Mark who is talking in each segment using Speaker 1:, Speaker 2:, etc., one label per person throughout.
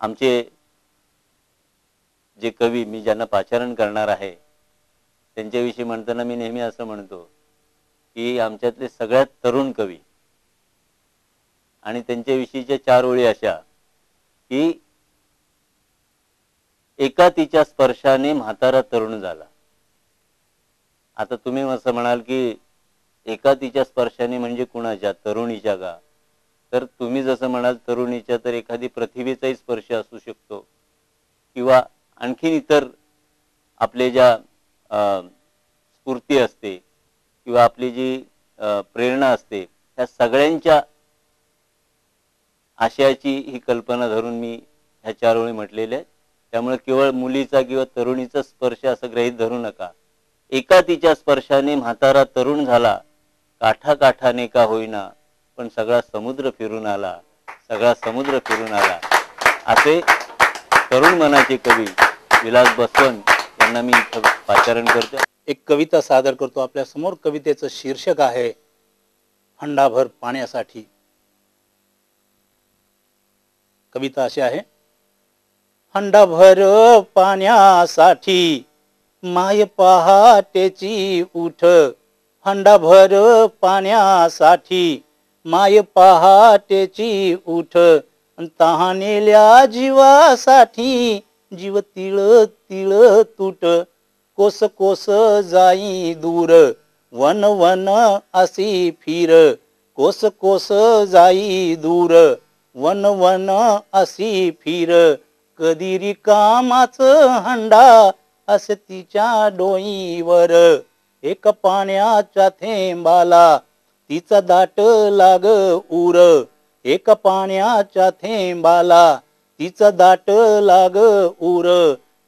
Speaker 1: आमचे जे कवी मी ज्यांना पाचारण करणार आहे त्यांच्याविषयी म्हणताना मी नेहमी असं म्हणतो की आमच्यातले सगळ्यात तरुण कवी आणि त्यांच्याविषयीच्या 4 ओळी अशा की एका तिच्या स्पर्शाने म्हातारा तरुण झाला. आता तुम्ही असं म्हणाल की एका तिच्या स्पर्शाने म्हणजे कुणाच्या, तरुणीच्या का? तर तुम्ही जसं म्हणाल तरुणीच्या, तर एखादी प्रतिभेचाही स्पर्श असू शकतो किंवा आणखी इतर आपले ज्या स्फूर्ती असते किंवा आपली जी प्रेरणा असते त्या सगळ्यांच्या आशयाची ही कल्पना धरून मी ह्या 4 ओळी म्हटलेल्या आहेत. त्यामुळे केवळ मुलीचा किंवा तरुणीचा स्पर्श असं गृहीत धरू नका. एका तिच्या स्पर्शाने म्हातारा तरुण झाला, काठा काठाने का होईना पण सगळा समुद्र फिरून आला, सगळा समुद्र फिरून आला. असे तरुण मनाचे कवी विलास बसवन यांना मी इथं पाचारण करतो.
Speaker 2: एक कविता सादर करतो आपल्या समोर. कवितेचं शीर्षक आहे हंडाभर पाण्यासाठी. कविता अशी आहे. हंडाभर पाण्यासाठी माय पहाटेची उठ, हंडाभर पाण्यासाठी माय पहाटेची उठ, तहानेल्या जीवासाठी जीव तिळ तिळ तुट, कोस कोस जाई दूर वन वन असी फिर, कोस कोस जाई दूर वन वन असी फिर, कधी रिकामाच हंडा असे तिच्या डोईवर, एक पाण्याच्या थेंबाला तिचा दाट लाग उर, एक पाण्याच्या थेंबाला तिचा दाट लाग उर,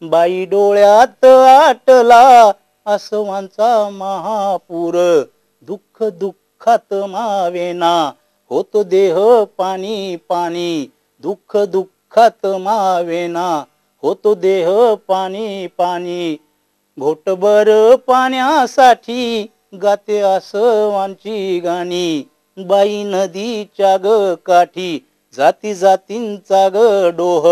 Speaker 2: बाई डोळ्यात आटला आसवांचा महापूर, दुःख दुःखात मावेना होतो देह पाणी पाणी, दुःख दुःखात मावेना होतो देह पाणी पाणी, घोटभर पाण्यासाठी गाते आसवांची गाणी, बाई नदीच्या ग काठी जाती जातींचा ग डोह,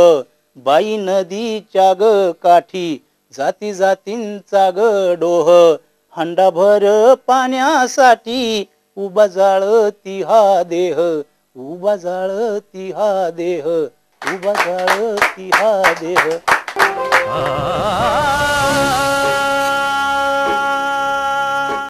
Speaker 2: बाई नदीच्या ग काठी जाती जातींचा ग डोह, हंडाभर पाण्यासाठी उभा जाळती हा देह, उभा जाळती हा देह, उभा जाळती हा देह.